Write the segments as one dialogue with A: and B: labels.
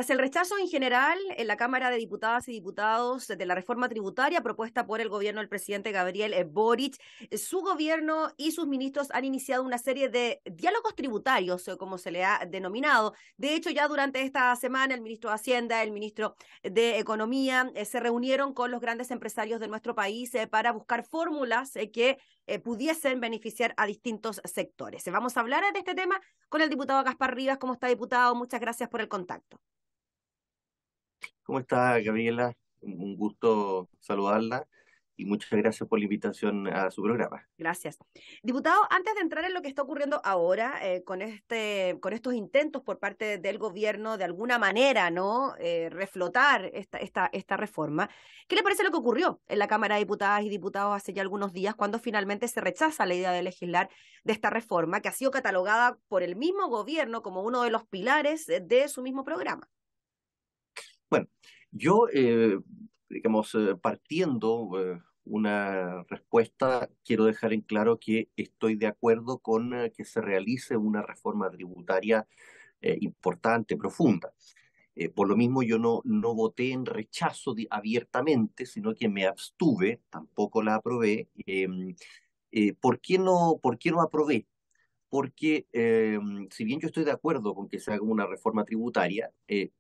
A: Tras el rechazo en general en la Cámara de Diputadas y Diputados de la reforma tributaria propuesta por el gobierno del presidente Gabriel Boric, su gobierno y sus ministros han iniciado una serie de diálogos tributarios, como se le ha denominado. De hecho, ya durante esta semana el ministro de Hacienda, el ministro de Economía se reunieron con los grandes empresarios de nuestro país para buscar fórmulas que pudiesen beneficiar a distintos sectores. Vamos a hablar de este tema con el diputado Gaspar Rivas. ¿Cómo está, diputado? Muchas gracias por el contacto.
B: ¿Cómo está, Gabriela? Un gusto saludarla y muchas gracias por la invitación a su programa.
A: Gracias. Diputado, antes de entrar en lo que está ocurriendo ahora con estos intentos por parte del gobierno de alguna manera, ¿no? Reflotar esta reforma, ¿qué le parece lo que ocurrió en la Cámara de Diputadas y Diputados hace ya algunos días cuando finalmente se rechaza la idea de legislar de esta reforma que ha sido catalogada por el mismo gobierno como uno de los pilares de su mismo programa?
B: Bueno, yo, digamos, partiendo una respuesta, quiero dejar en claro que estoy de acuerdo con que se realice una reforma tributaria importante, profunda. Por lo mismo, yo no voté en rechazo abiertamente, sino que me abstuve, tampoco la aprobé. ¿Por qué no aprobé? Porque si bien yo estoy de acuerdo con que se haga una reforma tributaria,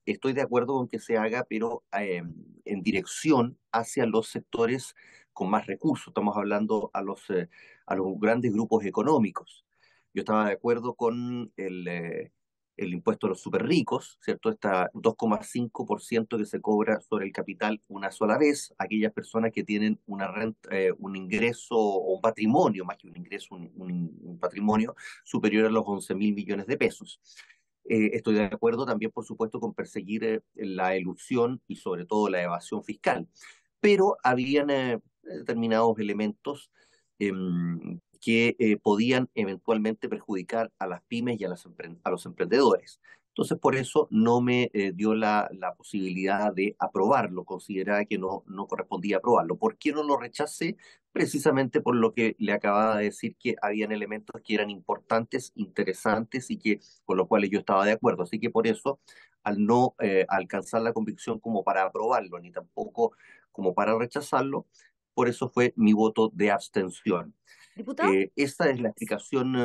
B: estoy de acuerdo con que se haga, pero en dirección hacia los sectores con más recursos. Estamos hablando a los grandes grupos económicos. Yo estaba de acuerdo con el impuesto a los super ricos, ¿cierto? Esta 2,5% que se cobra sobre el capital una sola vez, aquellas personas que tienen una renta, un ingreso o un patrimonio, más que un ingreso, un patrimonio superior a los 11.000 millones de pesos. Estoy de acuerdo también, por supuesto, con perseguir la elusión y sobre todo la evasión fiscal. Pero habían determinados elementos que podían eventualmente perjudicar a las pymes y a los emprendedores. Entonces, por eso no me dio la posibilidad de aprobarlo, consideraba que no correspondía aprobarlo. ¿Por qué no lo rechacé? Precisamente por lo que le acababa de decir, que habían elementos que eran importantes, interesantes y que con los cuales yo estaba de acuerdo. Así que por eso, al no alcanzar la convicción como para aprobarlo, ni tampoco como para rechazarlo, por eso fue mi voto de abstención.
A: Diputado.
B: Esa es la explicación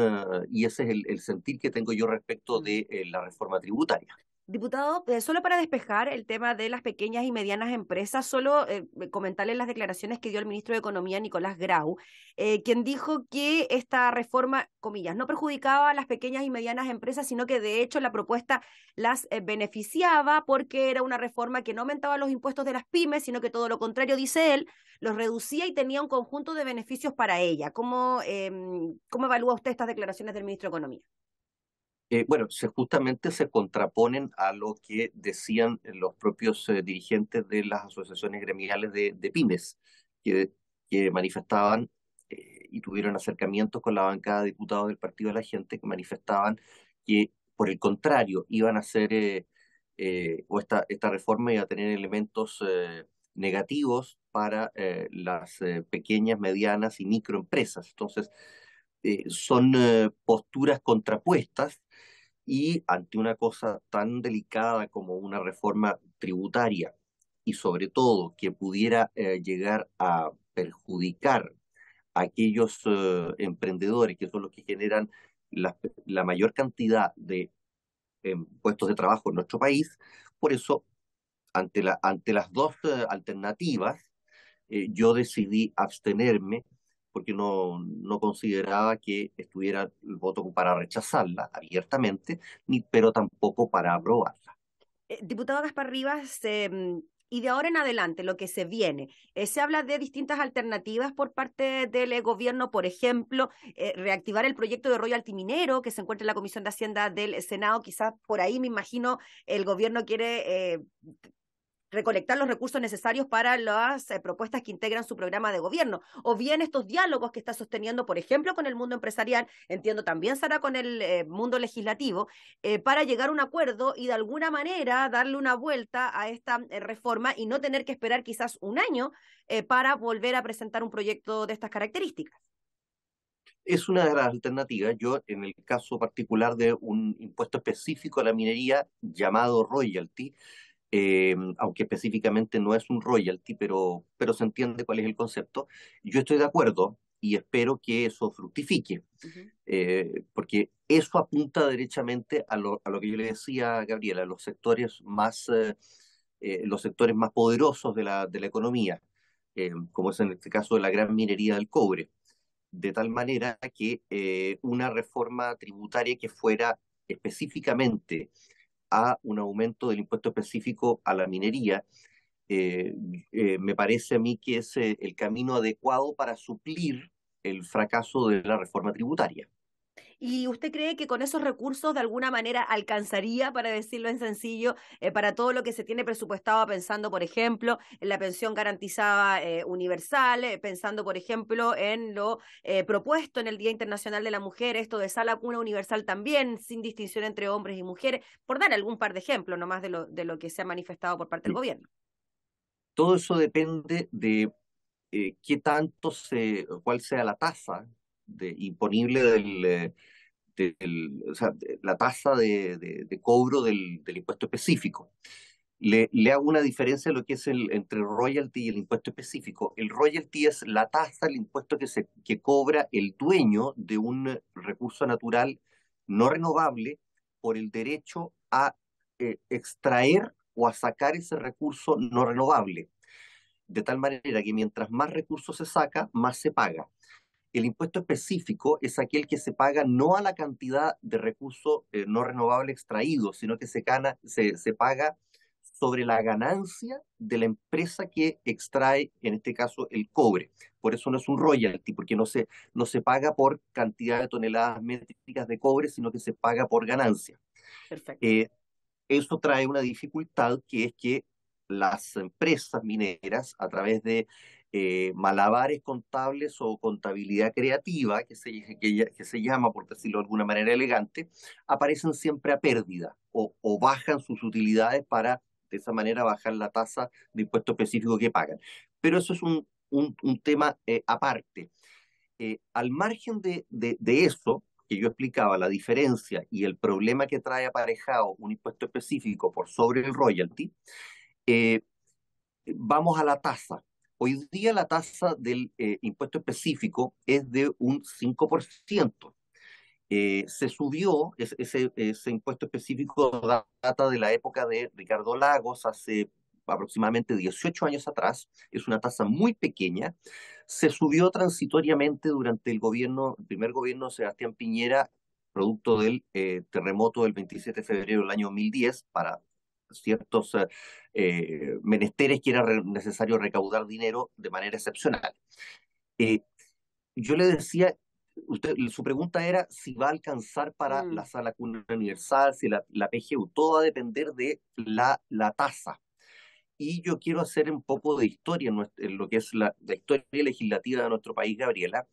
B: y ese es el sentir que tengo yo respecto
A: Mm.
B: de la reforma tributaria.
A: Diputado, solo para despejar el tema de las pequeñas y medianas empresas, solo comentarle las declaraciones que dio el ministro de Economía, Nicolás Grau, quien dijo que esta reforma, comillas, no perjudicaba a las pequeñas y medianas empresas, sino que de hecho la propuesta las beneficiaba porque era una reforma que no aumentaba los impuestos de las pymes, sino que todo lo contrario, dice él, los reducía y tenía un conjunto de beneficios para ella. ¿Cómo evalúa usted estas declaraciones del ministro de Economía?
B: Bueno, justamente se contraponen a lo que decían los propios dirigentes de las asociaciones gremiales de pymes, que, que manifestaban y tuvieron acercamientos con la bancada de diputados del Partido de la Gente, que manifestaban que, por el contrario, iban a hacer, o esta reforma iba a tener elementos negativos para las pequeñas, medianas y microempresas. Entonces, son posturas contrapuestas y ante una cosa tan delicada como una reforma tributaria y sobre todo que pudiera llegar a perjudicar a aquellos emprendedores que son los que generan la mayor cantidad de puestos de trabajo en nuestro país, por eso ante las dos alternativas, yo decidí abstenerme porque no consideraba que estuviera el voto para rechazarla abiertamente, pero tampoco para aprobarla.
A: Diputado Gaspar Rivas, y de ahora en adelante, lo que se viene, se habla de distintas alternativas por parte del gobierno, por ejemplo, reactivar el proyecto de royalty minero que se encuentra en la Comisión de Hacienda del Senado. Quizás por ahí, me imagino, el gobierno quiere recolectar los recursos necesarios para las propuestas que integran su programa de gobierno, o bien estos diálogos que está sosteniendo, por ejemplo, con el mundo empresarial, entiendo también será con el mundo legislativo, para llegar a un acuerdo y de alguna manera darle una vuelta a esta reforma y no tener que esperar quizás un año para volver a presentar un proyecto de estas características.
B: Es una de las alternativas. Yo, en el caso particular de un impuesto específico a la minería llamado royalty, aunque específicamente no es un royalty, pero se entiende cuál es el concepto, yo estoy de acuerdo y espero que eso fructifique,
A: Ujú.
B: porque eso apunta derechamente a lo que yo le decía a Gabriela, los sectores más poderosos de la economía, como es en este caso de la gran minería del cobre, de tal manera que una reforma tributaria que fuera específicamente a un aumento del impuesto específico a la minería, eh, me parece a mí que es el camino adecuado para suplir el fracaso de la reforma tributaria.
A: ¿Y usted cree que con esos recursos de alguna manera alcanzaría, para decirlo en sencillo, para todo lo que se tiene presupuestado, pensando, por ejemplo, en la pensión garantizada universal, pensando, por ejemplo, en lo propuesto en el Día Internacional de la Mujer, esto de sala cuna universal también, sin distinción entre hombres y mujeres, por dar algún par de ejemplos nomás de lo que se ha manifestado por parte del gobierno?
B: Todo eso depende de cuál sea la tasa imponible o sea, la tasa de cobro del impuesto específico. Le hago una diferencia en lo que es entre el royalty y el impuesto específico. El royalty es la tasa, el impuesto que cobra el dueño de un recurso natural no renovable por el derecho a extraer o a sacar ese recurso no renovable. De tal manera que mientras más recursos se saca, más se paga. El impuesto específico es aquel que se paga no a la cantidad de recursos no renovables extraídos, sino que se paga sobre la ganancia de la empresa que extrae, en este caso, el cobre. Por eso no es un royalty, porque no se paga por cantidad de toneladas métricas de cobre, sino que se paga por ganancia.
A: Perfecto.
B: Eh, Eso trae una dificultad que es que las empresas mineras, a través de malabares contables o contabilidad creativa, que se llama, por decirlo de alguna manera elegante, aparecen siempre a pérdida o bajan sus utilidades para de esa manera bajar la tasa de impuesto específico que pagan. Pero eso es un tema aparte. Al margen de eso, que yo explicaba, la diferencia y el problema que trae aparejado un impuesto específico por sobre el royalty, eh, vamos a la tasa. Hoy día la tasa del impuesto específico es de un 5%. Se subió, ese impuesto específico data de la época de Ricardo Lagos, hace aproximadamente 18 años atrás, es una tasa muy pequeña, se subió transitoriamente durante el primer gobierno de Sebastián Piñera, producto del terremoto del 27 de febrero del año 2010, para ciertos menesteres que era necesario recaudar dinero de manera excepcional. Eh, yo le decía, su pregunta era si va a alcanzar para la
A: Mm,
B: sala cuna universal, si la PGU, todo va a depender de la tasa. Y yo quiero hacer un poco de historia en lo que es la historia legislativa de nuestro país, Gabriela.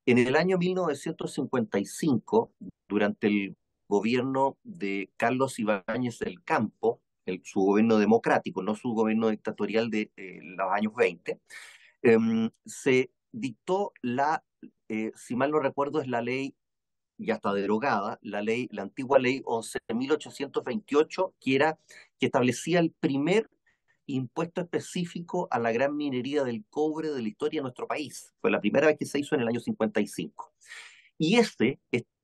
B: En el año 1955, durante el gobierno de Carlos Ibáñez del Campo, su gobierno democrático, no su gobierno dictatorial de los años 20, se dictó si mal no recuerdo, es la ley, ya está derogada, la antigua ley 11.828, que establecía el primer impuesto específico a la gran minería del cobre de la historia de nuestro país. Fue la primera vez que se hizo en el año 55. Y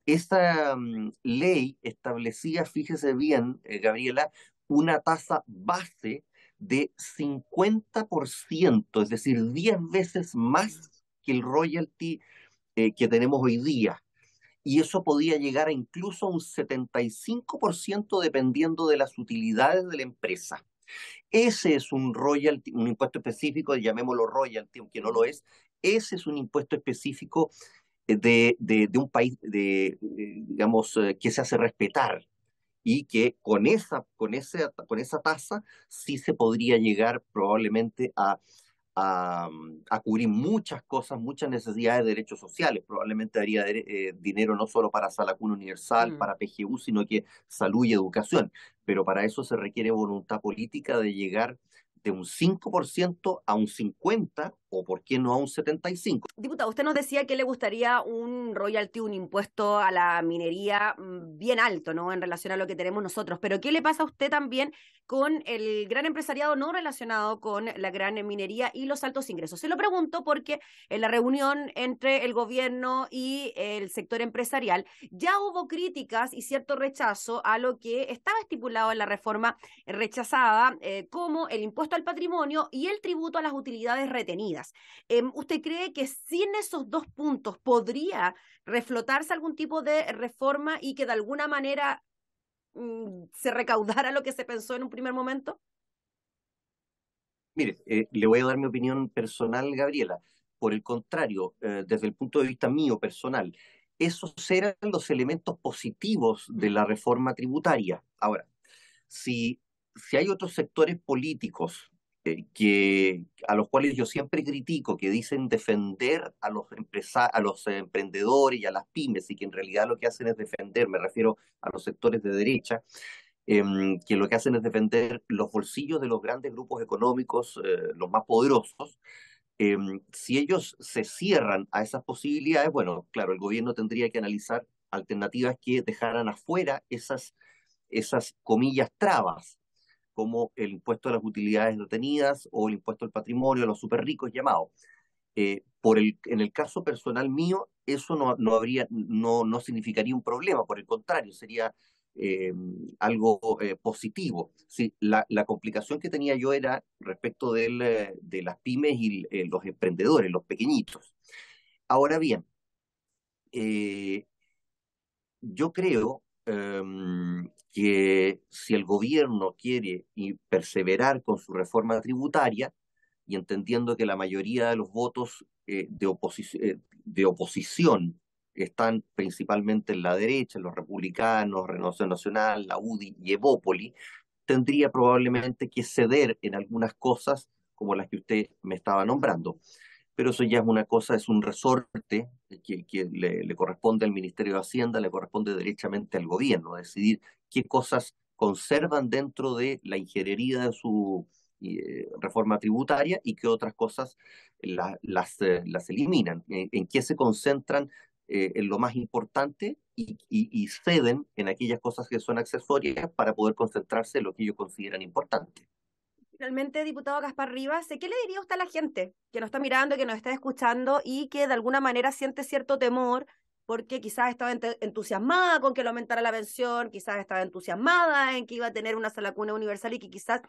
B: esta ley establecía, fíjese bien, Gabriela, una tasa base de 50%, es decir, 10 veces más que el royalty que tenemos hoy día. Y eso podía llegar a incluso a un 75% dependiendo de las utilidades de la empresa. Ese es un royalty, un impuesto específico, llamémoslo royalty, aunque no lo
A: ujú.
B: es. Ese es un impuesto específico de un país, digamos, que se hace respetar y que con esa tasa sí se podría llegar probablemente a cubrir muchas cosas, muchas necesidades de derechos sociales. Probablemente daría dinero no solo para Sala Cuna Universal,
A: Mm.
B: para PGU, sino que salud y educación. Pero para eso se requiere voluntad política de llegar de un 5% a un 50% o por qué no a un 75%.
A: Diputado, usted nos decía que le gustaría un royalty, un impuesto a la minería bien alto, ¿no? En relación a lo que tenemos nosotros. Pero ¿qué le pasa a usted también con el gran empresariado no relacionado con la gran minería y los altos ingresos? Se lo pregunto porque en la reunión entre el gobierno y el sector empresarial ya hubo críticas y cierto rechazo a lo que estaba estipulado en la reforma rechazada, como el impuesto al patrimonio y el tributo a las utilidades retenidas. ¿Usted cree que sin esos dos puntos podría reflotarse algún tipo de reforma y que de alguna manera se recaudara lo que se pensó en un primer momento?
B: Mire, le voy a dar mi opinión personal, Gabriela. Por el contrario, desde el punto de vista mío personal, esos eran los elementos positivos de la reforma tributaria. Ahora, si, si hay otros sectores políticos a los cuales yo siempre critico, que dicen defender a a los emprendedores y a las pymes, y que en realidad lo que hacen es defender, me refiero a los sectores de derecha, que lo que hacen es defender los bolsillos de los grandes grupos económicos, los más poderosos. Si ellos se cierran a esas posibilidades, bueno, claro, el gobierno tendría que analizar alternativas que dejaran afuera esas comillas trabas, como el impuesto a las utilidades retenidas o el impuesto al patrimonio a los súper ricos llamados. En el caso personal mío, eso no significaría un problema, por el contrario, sería eh, algo positivo. Sí, la complicación que tenía yo era respecto de las pymes y los emprendedores, los pequeñitos. Ahora bien, eh, yo creo que si el gobierno quiere perseverar con su reforma tributaria, y entendiendo que la mayoría de los votos de oposición están principalmente en la derecha, en los republicanos, Renovación Nacional, la UDI y Evópoli, tendría probablemente que ceder en algunas cosas como las que usted me estaba nombrando. Pero eso ya es una cosa, es un resorte que le corresponde al Ministerio de Hacienda, le corresponde derechamente al gobierno, decidir qué cosas conservan dentro de la ingeniería de su reforma tributaria y qué otras cosas las eliminan, en qué se concentran en lo más importante y ceden en aquellas cosas que son accesorias para poder concentrarse en lo que ellos consideran importante.
A: Finalmente, diputado Gaspar Rivas, ¿qué le diría usted a la gente que nos está mirando, que nos está escuchando y que de alguna manera siente cierto temor porque quizás estaba entusiasmada con que le aumentara la pensión, quizás estaba entusiasmada en que iba a tener una sola cuna universal y que quizás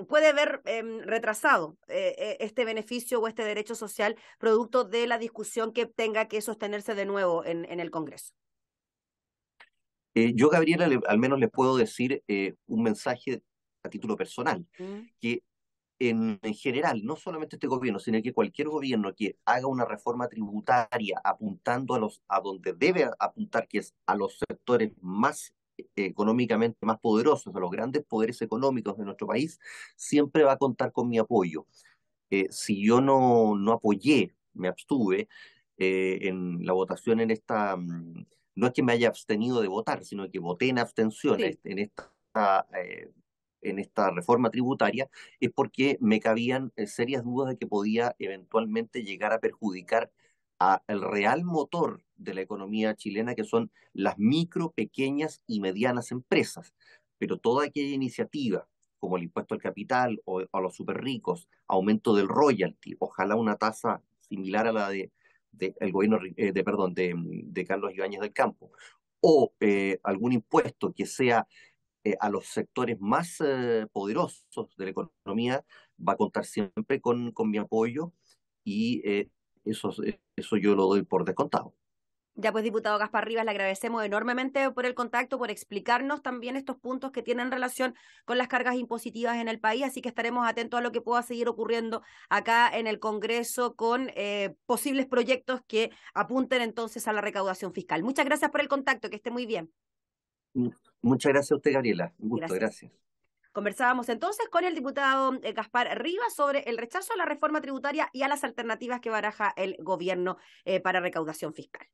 A: puede ver retrasado este beneficio o este derecho social producto de la discusión que tenga que sostenerse de nuevo en el Congreso?
B: Yo, Gabriela, al menos les puedo decir un mensaje a título personal,
A: ¿Mm?
B: que en general, no solamente este gobierno, sino que cualquier gobierno que haga una reforma tributaria apuntando a donde debe apuntar, que es a los sectores más económicamente más poderosos, a los grandes poderes económicos de nuestro país, siempre va a contar con mi apoyo. Si yo no apoyé, me abstuve en la votación no es que me haya abstenido de votar, sino que voté en abstención
A: Sí.
B: en esta reforma tributaria, es porque me cabían serias dudas de que podía eventualmente llegar a perjudicar el real motor de la economía chilena, que son las micro, pequeñas y medianas empresas. Pero toda aquella iniciativa, como el impuesto al capital o a los super ricos, aumento del royalty, ojalá una tasa similar a la de el gobierno perdón, de Carlos Ibáñez del Campo, o algún impuesto que sea a los sectores más poderosos de la economía, va a contar siempre con mi apoyo y eso yo lo doy por descontado.
A: Ya pues, diputado Gaspar Rivas, le agradecemos enormemente por el contacto, por explicarnos también estos puntos que tienen relación con las cargas impositivas en el país, así que estaremos atentos a lo que pueda seguir ocurriendo acá en el Congreso con posibles proyectos que apunten entonces a la recaudación fiscal. Muchas gracias por el contacto, que esté muy bien.
B: Muchas gracias a usted, Gabriela. Un gusto,
A: Gracias.
B: gracias.
A: Conversábamos entonces con el diputado Gaspar Rivas sobre el rechazo a la reforma tributaria y a las alternativas que baraja el gobierno para recaudación fiscal.